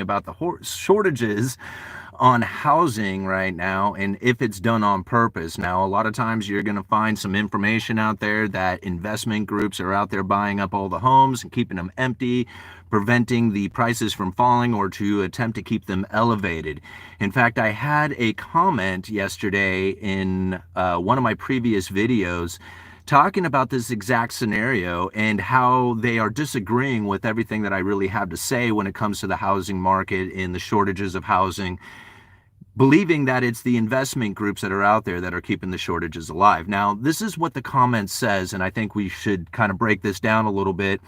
about the shortages on housing right now and if it's done on purpose. Now, a lot of times you're going to find some information out there that investment groups are out there buying up all the homes and keeping them empty, preventing the prices from falling or to attempt to keep them elevated. In fact, I had a comment yesterday in one of my previous videos talking about this exact scenario and how they are disagreeing with everything that I really have to say when it comes to the housing market and the shortages of housing, believing that it's the investment groups that are out there that are keeping the shortages alive. Now, this is what the comment says, and I think we should kind of break this down a little bit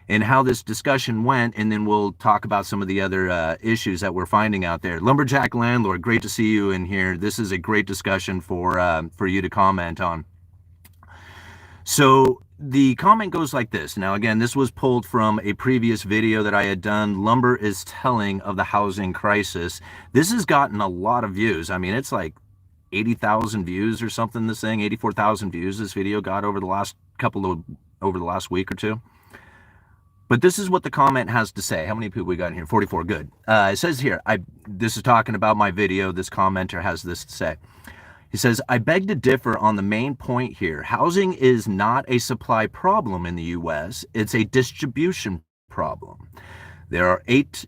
and how this discussion went, and then we'll talk about some of the other issues that we're finding out there. Lumberjack Landlord, great to see you in here. This is a great discussion for you to comment on. So the comment goes like this. Now, again, this was pulled from a previous video that I had done. Lumber is telling of the housing crisis. This has gotten a lot of views. I mean, it's like 80,000 views or something, this thing, 84,000 views this video got over the last week or two. But this is what the comment has to say. How many people we got in here? 44, good. It says here, this is talking about my video. This commenter has this to say. He says, I beg to differ on the main point here. Housing is not a supply problem in the U.S. It's a distribution problem. There are 8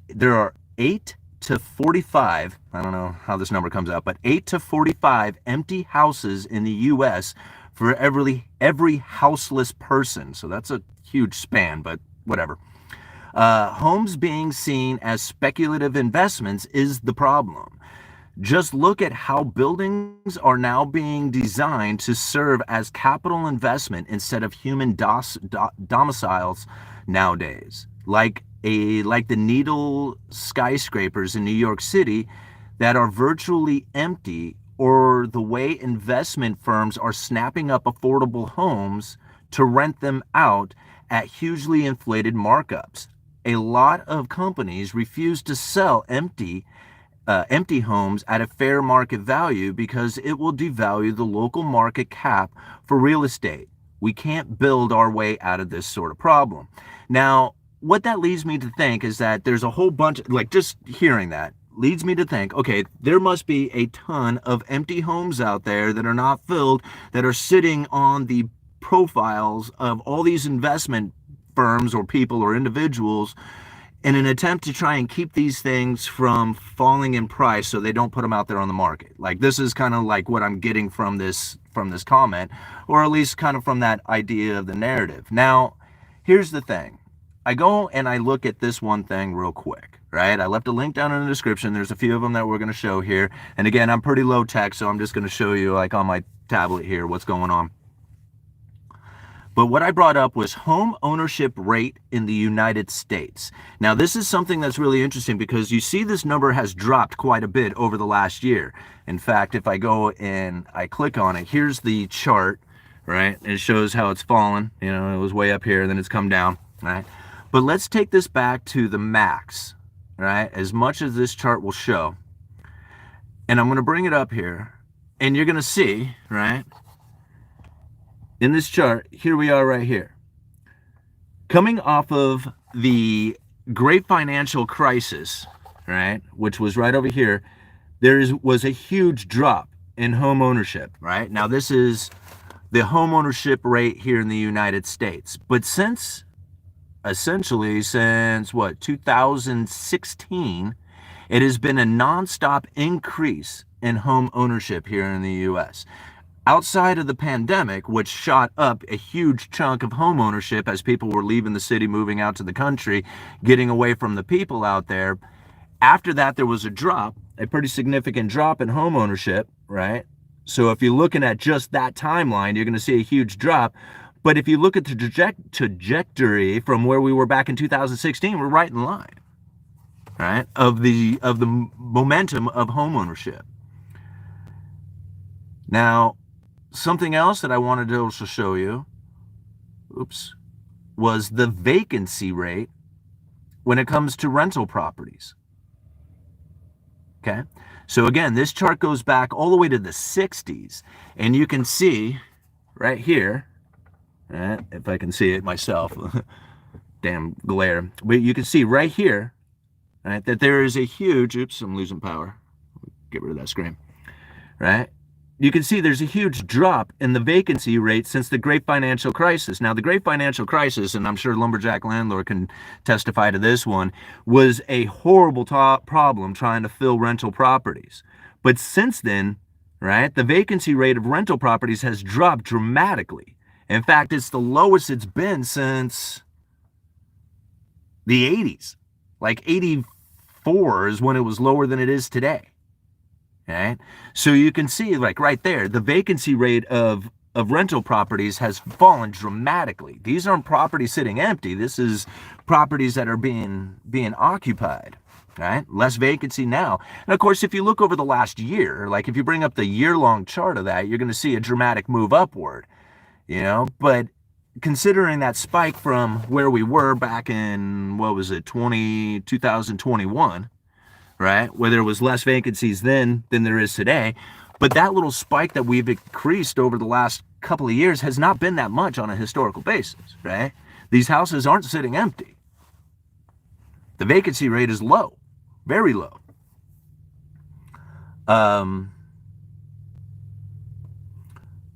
to 45, I don't know how this number comes out, but 8 to 45 empty houses in the U.S. for every houseless person. So that's a huge span, but whatever. Homes being seen as speculative investments is the problem. Just look at how buildings are now being designed to serve as capital investment instead of human domiciles nowadays. Like the Needle skyscrapers in New York City that are virtually empty, or the way investment firms are snapping up affordable homes to rent them out at hugely inflated markups. A lot of companies refuse to sell empty homes at a fair market value because it will devalue the local market cap for real estate. We can't build our way out of this sort of problem. Now, what that leads me to think is that there's a whole bunch, like just hearing that leads me to think, okay, there must be a ton of empty homes out there that are not filled, that are sitting on the profiles of all these investment firms or people or individuals in an attempt to try and keep these things from falling in price so they don't put them out there on the market. Like, this is kind of like what I'm getting from this comment, or at least kind of from that idea of the narrative. Now, here's the thing. I go and I look at this one thing real quick, right? I left a link down in the description. There's a few of them that we're going to show here. And again, I'm pretty low tech, so I'm just going to show you, like on my tablet here, what's going on. But what I brought up was home ownership rate in the United States. Now, this is something that's really interesting because you see this number has dropped quite a bit over the last year. In fact, if I go and I click on it, here's the chart, right? It shows how it's fallen. You know, it was way up here, then it's come down, right? But let's take this back to the max, right? As much as this chart will show. And I'm going to bring it up here, and you're going to see, right? In this chart, here we are right here. Coming off of the great financial crisis, right, which was right over here, was a huge drop in home ownership, right? Now, this is the home ownership rate here in the United States. But essentially since what, 2016, it has been a nonstop increase in home ownership here in the U.S. Outside of the pandemic, which shot up a huge chunk of home ownership as people were leaving the city, moving out to the country, getting away from the people out there. After that, there was a pretty significant drop in home ownership, right? So if you're looking at just that timeline, you're going to see a huge drop. But if you look at the trajectory from where we were back in 2016, we're right in line, right, of the momentum of home ownership. Now, something else that I wanted to also show you, was the vacancy rate when it comes to rental properties. Okay, so again, this chart goes back all the way to the 60s, and you can see right here, if I can see it myself, damn glare, but you can see right here, right? That there is a huge, oops, I'm losing power. Get rid of that screen, right? You can see there's a huge drop in the vacancy rate since the great financial crisis. Now, the great financial crisis, and I'm sure Lumberjack Landlord can testify to this one, was a horrible problem trying to fill rental properties. But since then, right, the vacancy rate of rental properties has dropped dramatically. In fact, it's the lowest it's been since the 80s. Like 84 is when it was lower than it is today. Right? So you can see, like right there, the vacancy rate of rental properties has fallen dramatically. These aren't properties sitting empty. This is properties that are being occupied. Right? Less vacancy now. And of course, if you look over the last year, like if you bring up the year-long chart of that, you're going to see a dramatic move upward. You know, but considering that spike from where we were back in, what was it, 2021, right, where there was less vacancies then than there is today, but that little spike that we've increased over the last couple of years has not been that much on a historical basis, right? These houses aren't sitting empty. The vacancy rate is low, very low.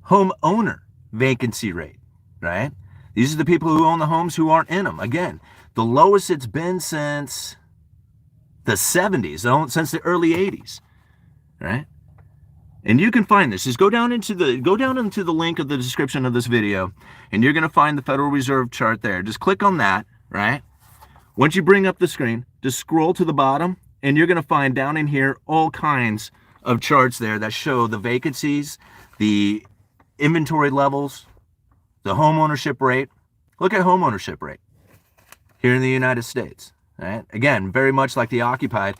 Homeowner vacancy rate, right? These are the people who own the homes who aren't in them. Again, the lowest it's been since the 70s, since the early 80s, right? And you can find this. Just go down into the link of the description of this video, and you're going to find the Federal Reserve chart there. Just click on that, right? Once you bring up the screen, just scroll to the bottom, and you're going to find down in here all kinds of charts there that show the vacancies, the inventory levels, the home ownership rate. Look at home ownership rate here in the United States. Right? Again, very much like the occupied.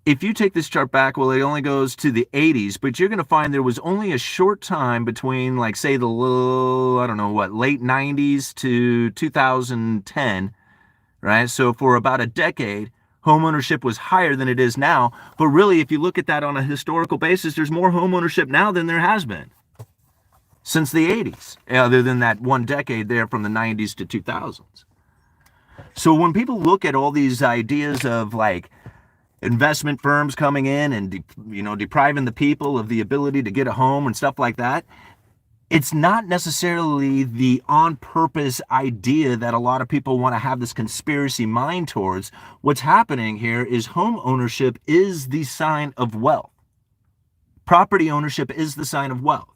If you take this chart back, well, it only goes to the 80s, but you're going to find there was only a short time between, like, say, the late 90s to 2010, right? So for about a decade, home ownership was higher than it is now. But really, if you look at that on a historical basis, there's more home ownership now than there has been since the 80s, other than that one decade there from the 90s to 2000s. So when people look at all these ideas of like investment firms coming in and depriving the people of the ability to get a home and stuff like that, it's not necessarily the on-purpose idea that a lot of people want to have this conspiracy mind towards. What's happening here is home ownership is the sign of wealth. Property ownership is the sign of wealth.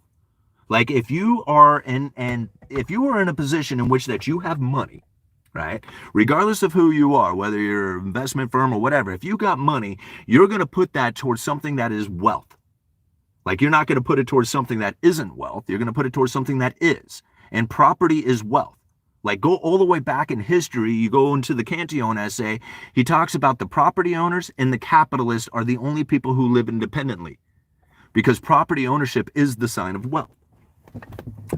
Like if you are in a position in which that you have money, right? Regardless of who you are, whether you're an investment firm or whatever, if you got money, you're going to put that towards something that is wealth. Like you're not going to put it towards something that isn't wealth. You're going to put it towards something that is. And property is wealth. Like go all the way back in history, you go into the Cantillon essay, he talks about the property owners and the capitalists are the only people who live independently because property ownership is the sign of wealth.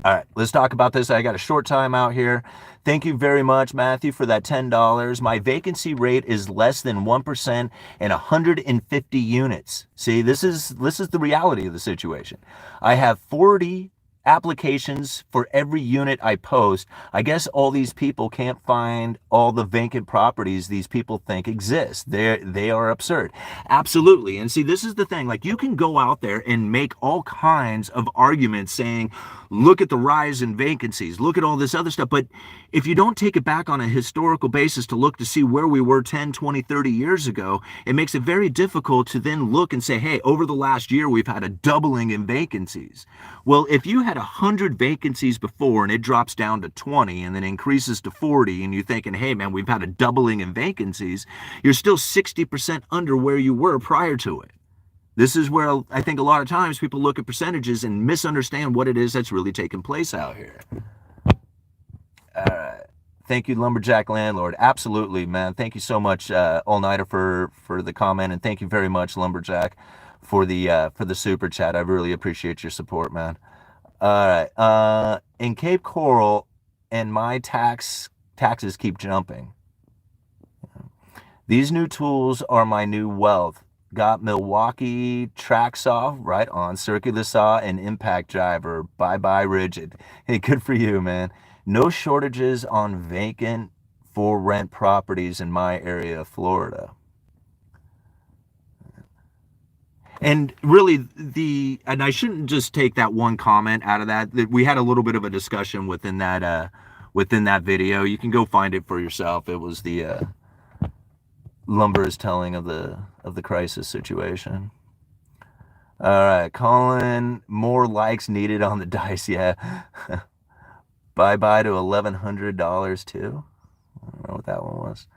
All right, let's talk about this. I got a short time out here. Thank you very much, Matthew, for that $10. My vacancy rate is less than 1% and 150 units. See, this is the reality of the situation. I have 40 applications for every unit I post. I guess all these people can't find all the vacant properties these people think exist. They are absurd. Absolutely. And see, this is the thing. Like you can go out there and make all kinds of arguments saying, look at the rise in vacancies, look at all this other stuff. But if you don't take it back on a historical basis to look to see where we were 10, 20, 30 years ago, it makes it very difficult to then look and say, hey, over the last year, we've had a doubling in vacancies. Well, if you had 100 vacancies before and it drops down to 20 and then increases to 40 and you're thinking, hey, man, we've had a doubling in vacancies, you're still 60% under where you were prior to it. This is where I think a lot of times people look at percentages and misunderstand what it is that's really taking place out here. All right. Thank you, Lumberjack Landlord. Absolutely, man. Thank you so much, All Nighter, for the comment, and thank you very much, Lumberjack, for the super chat. I really appreciate your support, man. All right. In Cape Coral, and my taxes keep jumping. These new tools are my new wealth. Got Milwaukee track saw, right on, circular saw, and impact driver. Bye-bye, rigid. Hey, good for you, man. No shortages on vacant for rent properties in my area of Florida. And really, and I shouldn't just take that one comment out of that. We had a little bit of a discussion within that video. You can go find it for yourself. It was the lumber is telling of the crisis situation. All right, Colin, more likes needed on the dice. Yeah. Bye-bye to $1,100 too. I don't know what that one was.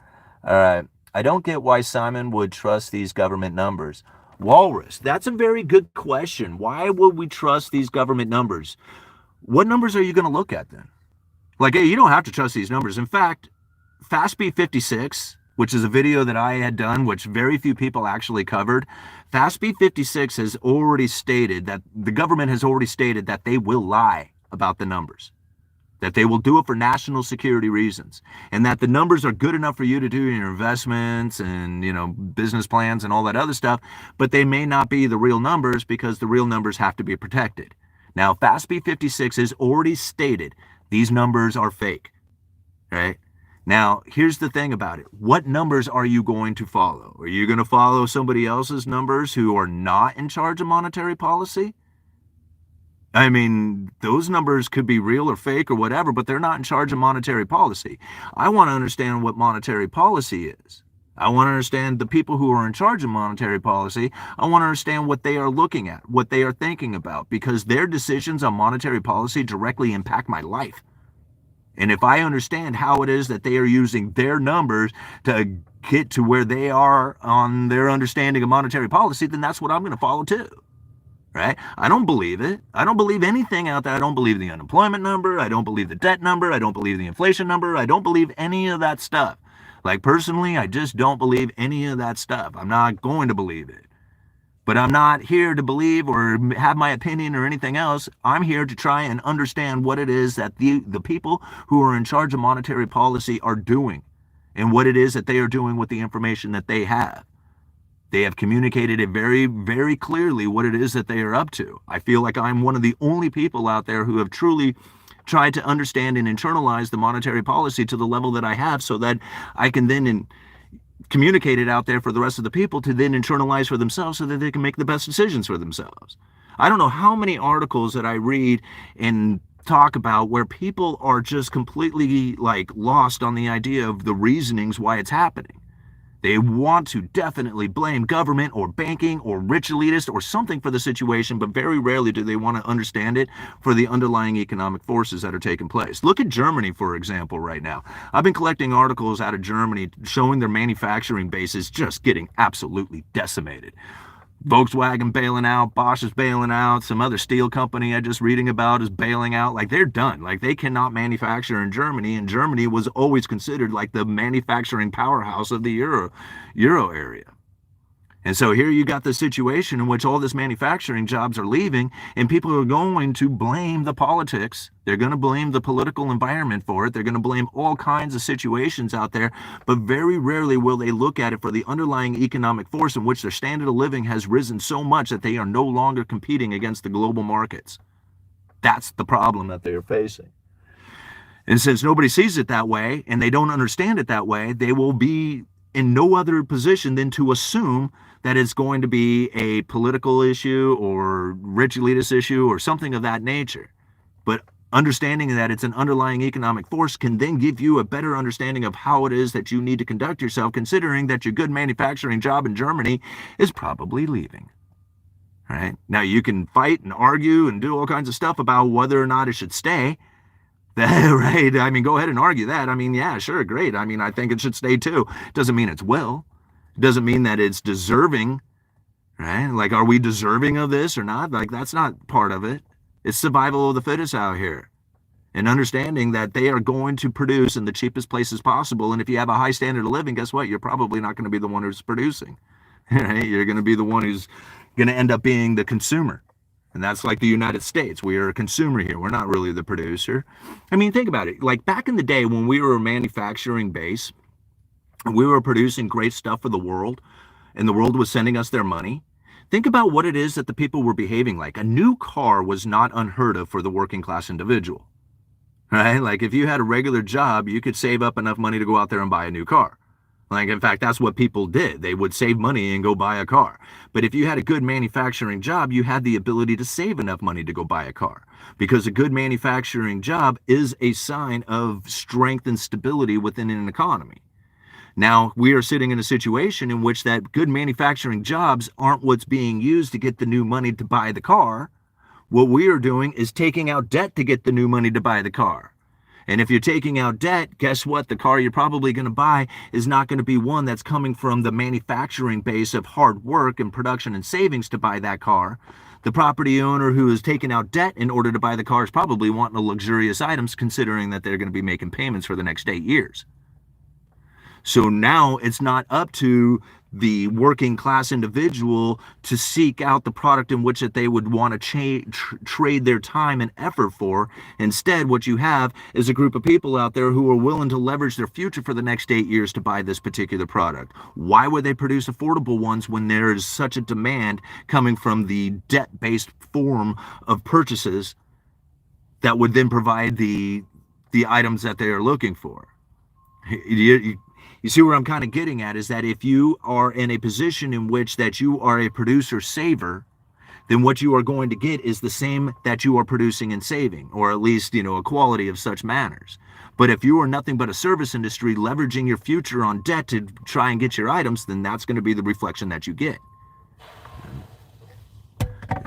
All right. I don't get why Simon would trust these government numbers. Walrus, that's a very good question. Why would we trust these government numbers? What numbers are you going to look at then? Like, hey, you don't have to trust these numbers. In fact, FASB 56, which is a video that I had done, which very few people actually covered, FASB 56 has already stated that the government has already stated that they will lie about the numbers, that they will do it for national security reasons, and that the numbers are good enough for you to do your investments and, you know, business plans and all that other stuff, but they may not be the real numbers because the real numbers have to be protected. Now, FASB 56 has already stated these numbers are fake, right? Now, here's the thing about it. What numbers are you going to follow? Are you going to follow somebody else's numbers who are not in charge of monetary policy? I mean, those numbers could be real or fake or whatever, but they're not in charge of monetary policy. I want to understand what monetary policy is. I want to understand the people who are in charge of monetary policy. I want to understand what they are looking at, what they are thinking about, because their decisions on monetary policy directly impact my life. And if I understand how it is that they are using their numbers to get to where they are on their understanding of monetary policy, then that's what I'm going to follow too. Right? I don't believe it. I don't believe anything out there. I don't believe the unemployment number. I don't believe the debt number. I don't believe the inflation number. I don't believe any of that stuff. Like, personally, I just don't believe any of that stuff. I'm not going to believe it. But I'm not here to believe or have my opinion or anything else. I'm here to try and understand what it is that the people who are in charge of monetary policy are doing and what it is that they are doing with the information that they have. They have communicated it very, very clearly what it is that they are up to. I feel like I'm one of the only people out there who have truly tried to understand and internalize the monetary policy to the level that I have, so that I can then communicate it out there for the rest of the people to then internalize for themselves, so that they can make the best decisions for themselves. I don't know how many articles that I read and talk about where people are just completely like lost on the idea of the reasonings why it's happening. They want to definitely blame government or banking or rich elitists or something for the situation, but very rarely do they want to understand it for the underlying economic forces that are taking place. Look at Germany, for example, right now. I've been collecting articles out of Germany showing their manufacturing base is just getting absolutely decimated. Volkswagen bailing out, Bosch is bailing out, some other steel company I just reading about is bailing out. Like, they're done. Like, they cannot manufacture in Germany, and Germany was always considered like the manufacturing powerhouse of the Euro area. And so here you got the situation in which all this manufacturing jobs are leaving, and people are going to blame the politics. They're going to blame the political environment for it. They're going to blame all kinds of situations out there, but very rarely will they look at it for the underlying economic force in which their standard of living has risen so much that they are no longer competing against the global markets. That's the problem that they are facing. And since nobody sees it that way, and they don't understand it that way, they will be in no other position than to assume that it's going to be a political issue or rich elitist issue or something of that nature. But understanding that it's an underlying economic force can then give you a better understanding of how it is that you need to conduct yourself, considering that your good manufacturing job in Germany is probably leaving. Right? Now, you can fight and argue and do all kinds of stuff about whether or not it should stay. Right? I mean, go ahead and argue that. I mean, yeah, sure, great. I mean, I think it should stay too. Doesn't mean it's will. Doesn't mean that it's deserving, right? Like, are we deserving of this or not? Like, that's not part of it. It's survival of the fittest out here. And understanding that they are going to produce in the cheapest places possible. And if you have a high standard of living, guess what? You're probably not going to be the one who's producing. Right? You're going to be the one who's going to end up being the consumer. And that's like the United States. We are a consumer here. We're not really the producer. I mean, think about it. Like, back in the day when we were a manufacturing base, we were producing great stuff for the world, and the world was sending us their money. Think about what it is that the people were behaving like. A new car was not unheard of for the working class individual. right? Like if you had a regular job, you could save up enough money to go out there and buy a new car. Like, in fact, that's what people did. They would save money and go buy a car. But if you had a good manufacturing job, you had the ability to save enough money to go buy a car. Because a good manufacturing job is a sign of strength and stability within an economy. Now, we are sitting in a situation in which that good manufacturing jobs aren't what's being used to get the new money to buy the car. What we are doing is taking out debt to get the new money to buy the car. And if you're taking out debt, guess what? The car you're probably going to buy is not going to be one that's coming from the manufacturing base of hard work and production and savings to buy that car. The property owner who is taking out debt in order to buy the car is probably wanting the luxurious items, considering that they're going to be making payments for the next 8 years. So now it's not up to the working class individual to seek out the product in which that they would want to trade their time and effort for. Instead, what you have is a group of people out there who are willing to leverage their future for the next 8 years to buy this particular product. Why would they produce affordable ones when there is such a demand coming from the debt-based form of purchases that would then provide the items that they are looking for? You see where I'm kind of getting at is that if you are in a position in which that you are a producer saver, then what you are going to get is the same that you are producing and saving, or at least, a quality of such manners. But if you are nothing but a service industry leveraging your future on debt to try and get your items, then that's going to be the reflection that you get.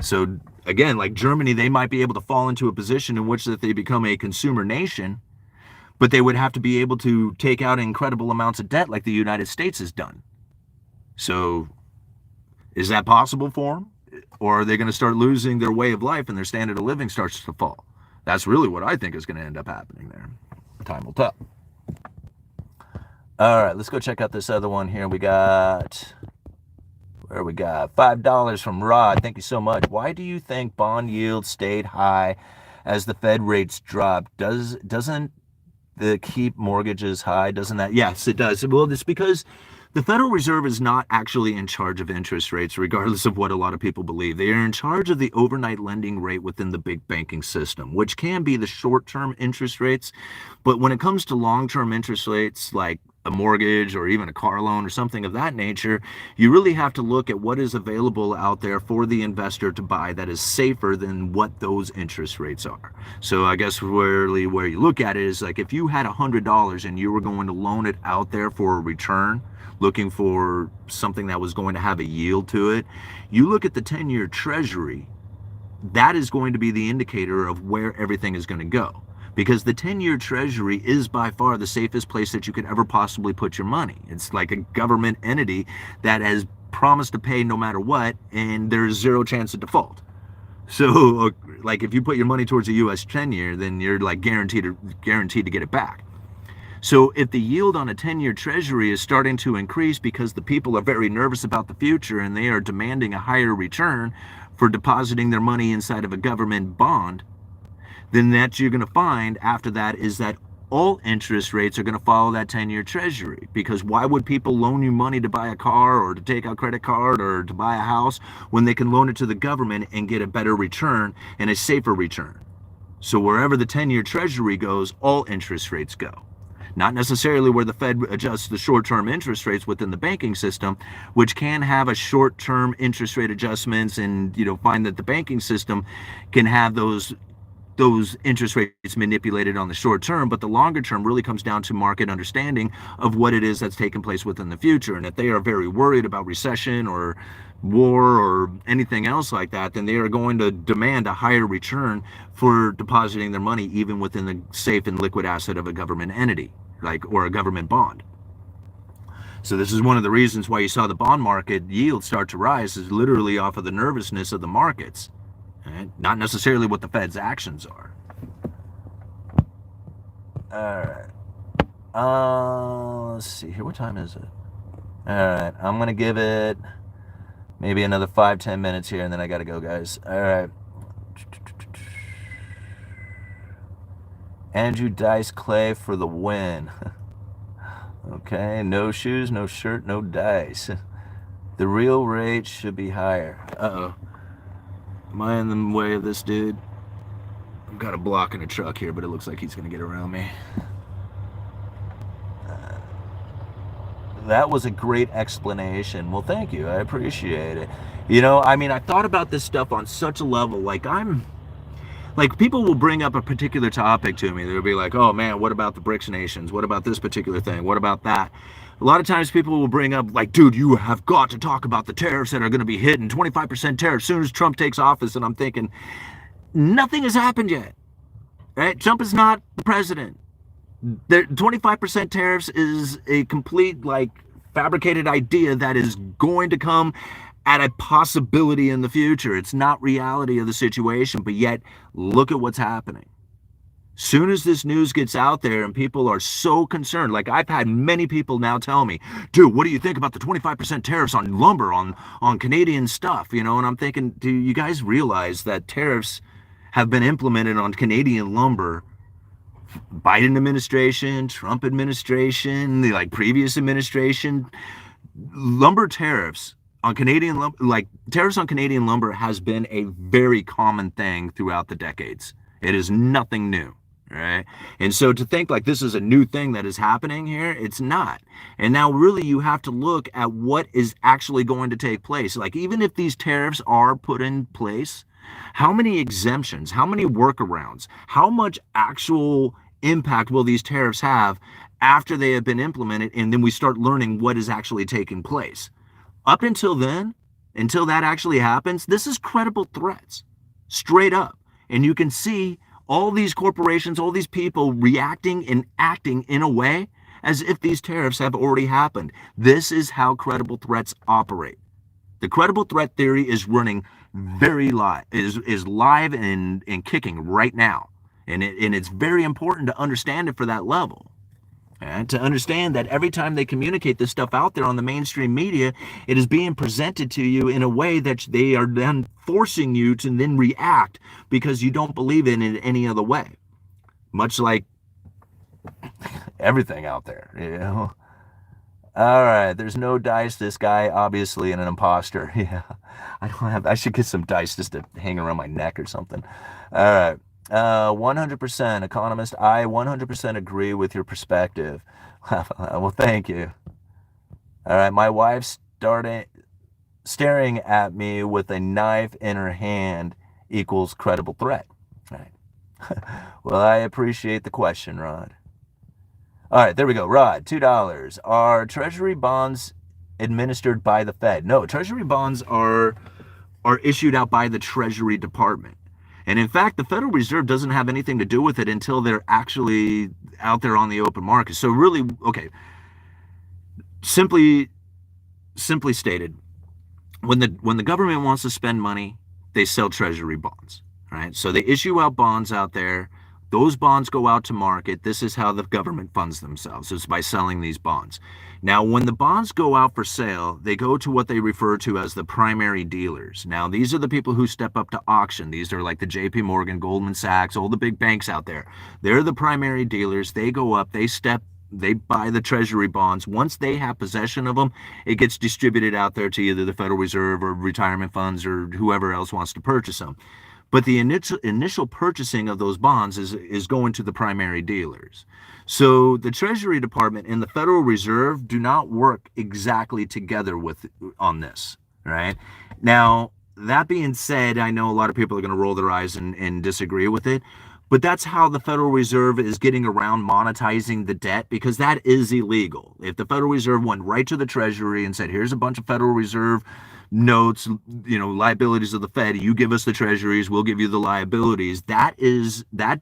So again, like Germany, they might be able to fall into a position in which that they become a consumer nation, but they would have to be able to take out incredible amounts of debt like the United States has done. So is that possible for them? Or are they going to start losing their way of life and their standard of living starts to fall? That's really what I think is going to end up happening there. Time will tell. All right, let's go check out this other one here. We got $5 from Rod. Thank you so much. Why do you think bond yields stayed high as the Fed rates dropped? Doesn't the keep mortgages high? Doesn't that? Yes, it does. Well, it's because the Federal Reserve is not actually in charge of interest rates, regardless of what a lot of people believe. They are in charge of the overnight lending rate within the big banking system, which can be the short-term interest rates. But when it comes to long-term interest rates, like a mortgage or even a car loan or something of that nature, you really have to look at what is available out there for the investor to buy that is safer than what those interest rates are. So I guess really where you look at it is like if you had $100 and you were going to loan it out there for a return, looking for something that was going to have a yield to it, you look at the 10-year treasury, that is going to be the indicator of where everything is going to go. Because the 10-year treasury is by far the safest place that you could ever possibly put your money. It's like a government entity that has promised to pay no matter what, and there's zero chance of default. So like if you put your money towards a US 10-year, then you're like guaranteed to get it back. So if the yield on a 10-year treasury is starting to increase because the people are very nervous about the future and they are demanding a higher return for depositing their money inside of a government bond, then that you're going to find after that is that all interest rates are going to follow that 10-year treasury. Because why would people loan you money to buy a car or to take out a credit card or to buy a house when they can loan it to the government and get a better return and a safer return? So wherever the 10-year treasury goes, all interest rates go. Not necessarily where the Fed adjusts the short-term interest rates within the banking system, which can have a short-term interest rate adjustments and find that the banking system can have those interest rates manipulated on the short term, but the longer term really comes down to market understanding of what it is that's taking place within the future. And if they are very worried about recession or war or anything else like that, then they are going to demand a higher return for depositing their money even within the safe and liquid asset of a government entity, or a government bond. So this is one of the reasons why you saw the bond market yield start to rise, is literally off of the nervousness of the markets. Right? Not necessarily what the Fed's actions are. All right. Let's see here. What time is it? All right. I'm going to give it maybe another 5-10 minutes here, and then I got to go, guys. All right. Andrew Dice Clay for the win. Okay. No shoes, no shirt, no dice. The real rate should be higher. Uh-oh. Am I in the way of this dude? I've got a block in a truck here, but it looks like he's going to get around me. That was a great explanation. Well, thank you. I appreciate it. You know, I mean, I thought about this stuff on such a level. Like, people will bring up a particular topic to me. They'll be like, oh man, what about the BRICS nations? What about this particular thing? What about that? A lot of times people will bring up, like, dude, you have got to talk about the tariffs that are going to be hit, and 25% tariffs as soon as Trump takes office. And I'm thinking, nothing has happened yet. Right? Trump is not the president. The 25% tariffs is a complete, like, fabricated idea that is going to come at a possibility in the future. It's not reality of the situation, but yet look at what's happening. Soon as this news gets out there and people are so concerned, like I've had many people now tell me, dude, what do you think about the 25% tariffs on lumber, on Canadian stuff? You know, and I'm thinking, do you guys realize that tariffs have been implemented on Canadian lumber? Biden administration, Trump administration, the like previous administration, lumber tariffs on Canadian lumber, like tariffs on Canadian lumber has been a very common thing throughout the decades. It is nothing new, right? And so to think like this is a new thing that is happening here, it's not. And now really you have to look at what is actually going to take place. Like even if these tariffs are put in place, how many exemptions, how many workarounds, how much actual impact will these tariffs have after they have been implemented, and then we start learning what is actually taking place. Up until then, until that actually happens, this is credible threats, straight up. And you can see all these corporations, all these people reacting and acting in a way as if these tariffs have already happened. This is how credible threats operate. The credible threat theory is running very live, is live and kicking right now. And it's very important to understand it for that level. And to understand that every time they communicate this stuff out there on the mainstream media, it is being presented to you in a way that they are then forcing you to then react because you don't believe in it any other way. Much like everything out there, you know. All right, there's no dice. This guy obviously an imposter. Yeah, I should get some dice just to hang around my neck or something. All right. 100% economist. I 100% agree with your perspective. Well, thank you. All right, my wife's staring at me with a knife in her hand equals credible threat. All right. Well, I appreciate the question, Rod. All right, there we go. Rod, $2. Are treasury bonds administered by the Fed? No, treasury bonds are issued out by the Treasury Department. And in fact, the Federal Reserve doesn't have anything to do with it until they're actually out there on the open market. So really, okay, simply stated, when the government wants to spend money, they sell treasury bonds, right? So they issue out bonds out there. Those bonds go out to market. This is how the government funds themselves. It's by selling these bonds. Now, when the bonds go out for sale, they go to what they refer to as the primary dealers. Now, these are the people who step up to auction. These are like the JP Morgan, Goldman Sachs, all the big banks out there. They're the primary dealers. They go up, they buy the treasury bonds. Once they have possession of them, it gets distributed out there to either the Federal Reserve or retirement funds or whoever else wants to purchase them. But the initial purchasing of those bonds is going to the primary dealers. So the Treasury Department and the Federal Reserve do not work exactly together on this, right? Now, that being said, I know a lot of people are going to roll their eyes and disagree with it, but that's how the Federal Reserve is getting around monetizing the debt, because that is illegal. If the Federal Reserve went right to the Treasury and said, here's a bunch of Federal Reserve notes, you know, liabilities of the Fed, you give us the treasuries, we'll give you the liabilities, that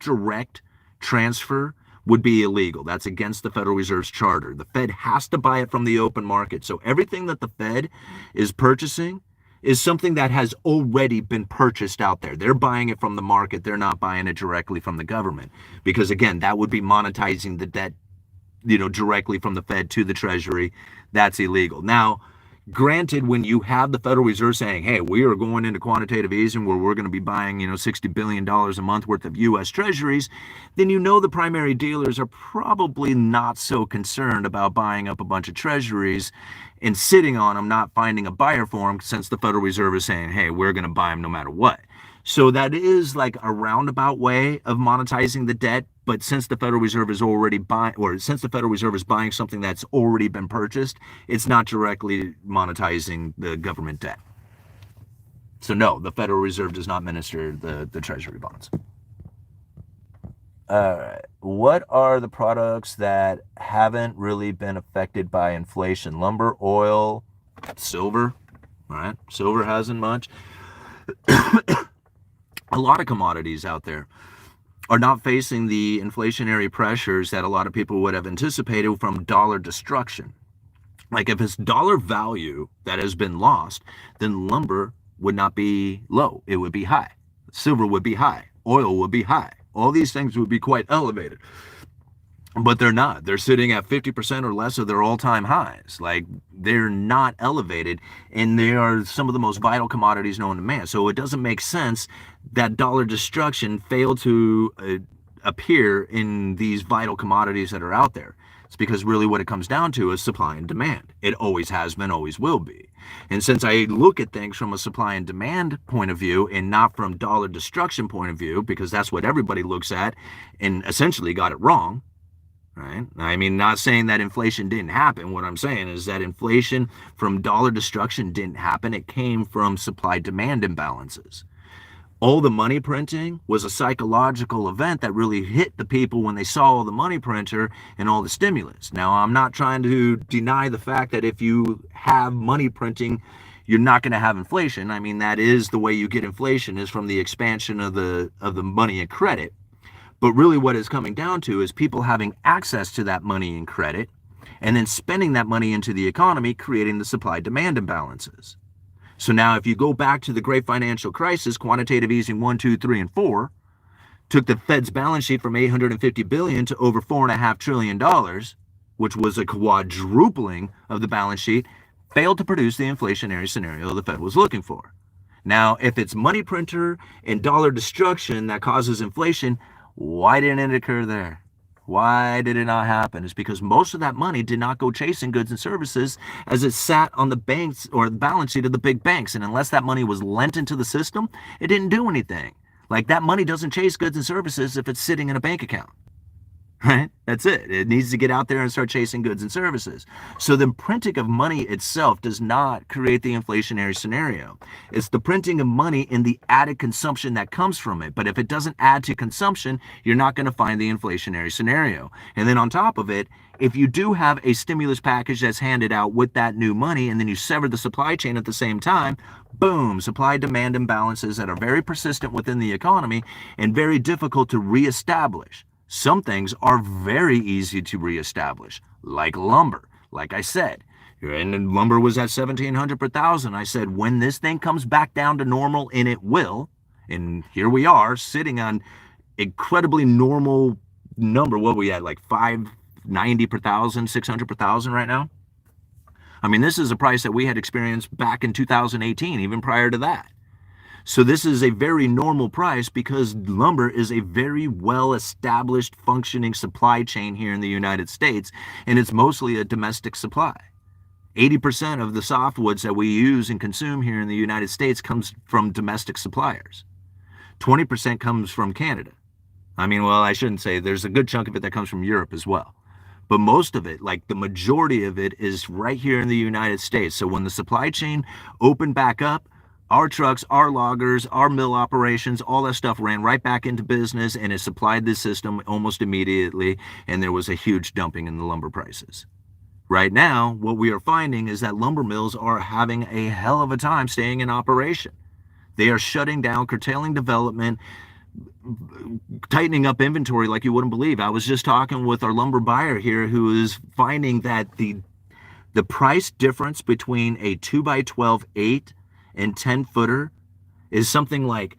direct transfer would be illegal. That's against the Federal Reserve's charter. The Fed has to buy it from the open market. So everything that the Fed is purchasing is something that has already been purchased out there. They're buying it from the market. They're not buying it directly from the government, because again, that would be monetizing the debt, you know, directly from the Fed to the Treasury. That's illegal. Now, granted, when you have the Federal Reserve saying, hey, we are going into quantitative easing where we're going to be buying, you know, $60 billion a month worth of U.S. treasuries, then you know the primary dealers are probably not so concerned about buying up a bunch of treasuries and sitting on them, not finding a buyer for them, since the Federal Reserve is saying, hey, we're going to buy them no matter what. So that is like a roundabout way of monetizing the debt. But since the Federal Reserve is already buying, or since the Federal Reserve is buying something that's already been purchased, it's not directly monetizing the government debt. So no, the Federal Reserve does not minister the Treasury bonds. All right. What are the products that haven't really been affected by inflation? Lumber, oil, silver. All right. Silver hasn't much. A lot of commodities out there are not facing the inflationary pressures that a lot of people would have anticipated from dollar destruction. Like if it's dollar value that has been lost, then lumber would not be low. It would be high. Silver would be high. Oil would be high. All these things would be quite elevated. But they're not. They're sitting at 50% or less of their all-time highs. Like, they're not elevated, and they are some of the most vital commodities known to man. So it doesn't make sense that dollar destruction failed to appear in these vital commodities that are out there. It's because really what it comes down to is supply and demand. It always has been, always will be. And since I look at things from a supply and demand point of view and not from dollar destruction point of view, because that's what everybody looks at and essentially got it wrong, right? I mean, not saying that inflation didn't happen. What I'm saying is that inflation from dollar destruction didn't happen. It came from supply-demand imbalances. All the money printing was a psychological event that really hit the people when they saw all the money printer and all the stimulus. Now, I'm not trying to deny the fact that if you have money printing, you're not going to have inflation. I mean, that is the way you get inflation, is from the expansion of the money and credit. But really what it's coming down to is people having access to that money and credit and then spending that money into the economy, creating the supply-demand imbalances. So now if you go back to the great financial crisis, quantitative easing 1, 2, 3, and 4, took the Fed's balance sheet from $850 billion to over $4.5 trillion, which was a quadrupling of the balance sheet, failed to produce the inflationary scenario the Fed was looking for. Now, if it's money printer and dollar destruction that causes inflation, why didn't it occur there? Why did it not happen? It's because most of that money did not go chasing goods and services, as it sat on the banks or the balance sheet of the big banks. And unless that money was lent into the system, it didn't do anything. Like, that money doesn't chase goods and services if it's sitting in a bank account. Right? That's it. It needs to get out there and start chasing goods and services. So the printing of money itself does not create the inflationary scenario. It's the printing of money and the added consumption that comes from it. But if it doesn't add to consumption, you're not going to find the inflationary scenario. And then on top of it, if you do have a stimulus package that's handed out with that new money, and then you sever the supply chain at the same time, boom, supply-demand imbalances that are very persistent within the economy and very difficult to reestablish. Some things are very easy to reestablish, like lumber. Like I said, and lumber was at $1,700 per thousand. I said, when this thing comes back down to normal, and it will, and here we are sitting on incredibly normal number. What we at, like $590 per thousand, $600 per thousand right now? I mean, this is a price that we had experienced back in 2018, even prior to that. So this is a very normal price because lumber is a very well-established functioning supply chain here in the United States, and it's mostly a domestic supply. 80% of the softwoods that we use and consume here in the United States comes from domestic suppliers. 20% comes from Canada. I mean, well, I shouldn't say, there's a good chunk of it that comes from Europe as well. But most of it, like the majority of it, is right here in the United States. So when the supply chain opened back up, our trucks, our loggers, our mill operations, all that stuff ran right back into business, and it supplied the system almost immediately, and there was a huge dumping in the lumber prices. Right now, what we are finding is that lumber mills are having a hell of a time staying in operation. They are shutting down, curtailing development, tightening up inventory like you wouldn't believe. I was just talking with our lumber buyer here who is finding that the price difference between a 2x12 8 and 10 footer is something like,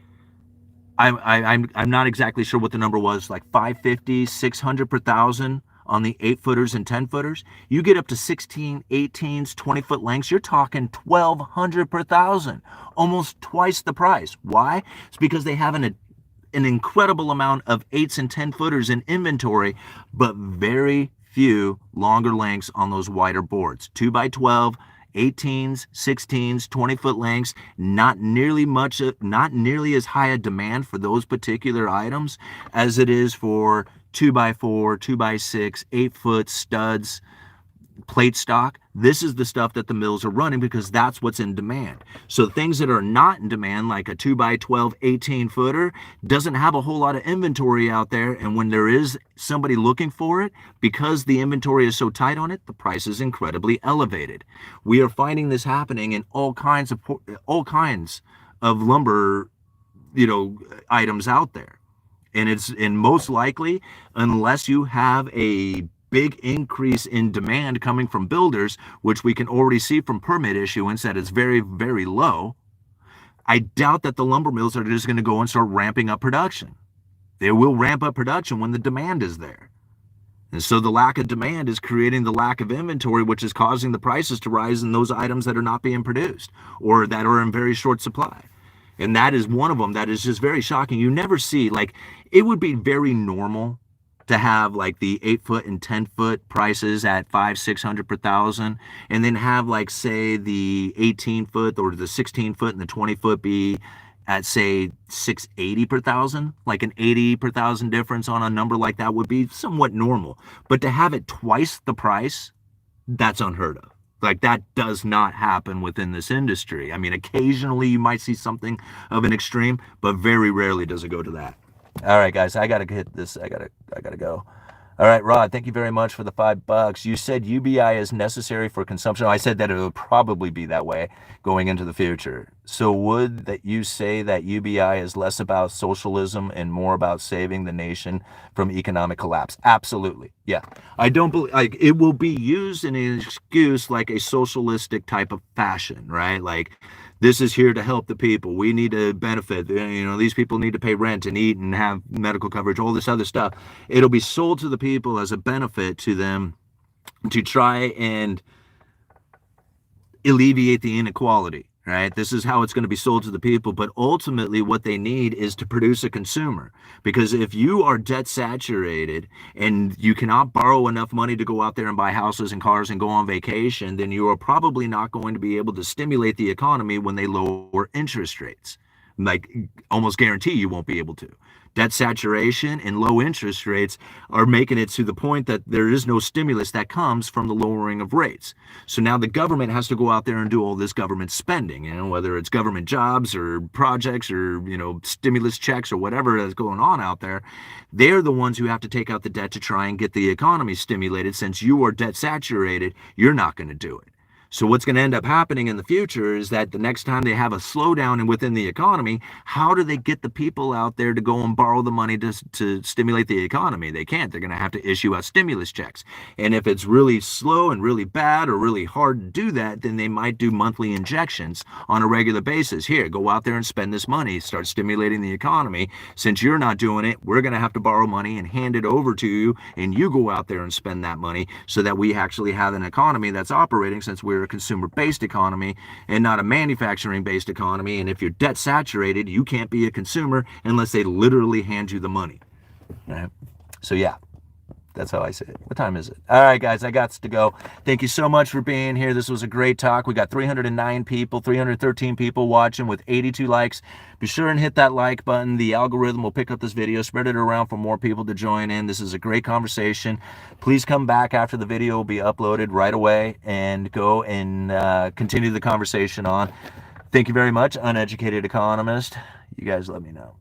I'm not exactly sure what the number was, like $550, $600 per thousand on the 8 footers and 10 footers. You get up to 16, 18s, 20-foot lengths, you're talking $1,200 per thousand, almost twice the price. Why? It's because they have an incredible amount of 8s and 10 footers in inventory, but very few longer lengths on those wider boards. 2x12, 18s, 16s, 20-foot lengths, not nearly as high a demand for those particular items as it is for 2x4, 2x6, 8-foot studs, plate stock. This is the stuff that the mills are running because that's what's in demand. So things that are not in demand, like a 2x12 18-footer, doesn't have a whole lot of inventory out there. And when there is somebody looking for it, because the inventory is so tight on it, the price is incredibly elevated. We are finding this happening in all kinds of lumber, items out there. And most likely, unless you have a big increase in demand coming from builders, which we can already see from permit issuance that it's very, very low, I doubt that the lumber mills are just going to go and start ramping up production. They will ramp up production when the demand is there. And so the lack of demand is creating the lack of inventory, which is causing the prices to rise in those items that are not being produced or that are in very short supply. And that is one of them that is just very shocking. You never see, it would be very normal to have the 8-foot and 10-foot prices at $500-600 per thousand, and then have say the 18-foot or the 16-foot and the 20-foot be at say $680 per thousand, like an 80 per thousand difference on a number like that would be somewhat normal. But to have it twice the price, that's unheard of. That does not happen within this industry. I mean, occasionally you might see something of an extreme, but very rarely does it go to that. All right, guys, I gotta hit this. I gotta go. All right, Rod, thank you very much for the $5. You said UBI is necessary for consumption. I said that it would probably be that way going into the future. So would that you say that UBI is less about socialism and more about saving the nation from economic collapse? Absolutely. Yeah. I don't believe it will be used in an excuse like a socialistic type of fashion, right? This is here to help the people. We need to benefit. These people need to pay rent and eat and have medical coverage, all this other stuff. It'll be sold to the people as a benefit to them to try and alleviate the inequality, right? This is how it's going to be sold to the people. But ultimately, what they need is to produce a consumer. Because if you are debt saturated and you cannot borrow enough money to go out there and buy houses and cars and go on vacation, then you are probably not going to be able to stimulate the economy when they lower interest rates. Almost guarantee you won't be able to. Debt saturation and low interest rates are making it to the point that there is no stimulus that comes from the lowering of rates. So now the government has to go out there and do all this government spending, whether it's government jobs or projects or, stimulus checks or whatever is going on out there. They're the ones who have to take out the debt to try and get the economy stimulated. Since you are debt saturated, you're not going to do it. So what's going to end up happening in the future is that the next time they have a slowdown within the economy, how do they get the people out there to go and borrow the money to stimulate the economy? They can't. They're going to have to issue out stimulus checks. And if it's really slow and really bad or really hard to do that, then they might do monthly injections on a regular basis. Here, go out there and spend this money, start stimulating the economy. Since you're not doing it, we're going to have to borrow money and hand it over to you, and you go out there and spend that money so that we actually have an economy that's operating, since we're a consumer-based economy and not a manufacturing-based economy. And if you're debt saturated, you can't be a consumer unless they literally hand you the money. Right? So yeah, that's how I say it. What time is it? All right, guys, I got to go. Thank you so much for being here. This was a great talk. We got 309 people, 313 people watching with 82 likes. Be sure and hit that like button. The algorithm will pick up this video, spread it around for more people to join in. This is a great conversation. Please come back after the video will be uploaded right away and go and continue the conversation on. Thank you very much, Uneducated Economist. You guys let me know.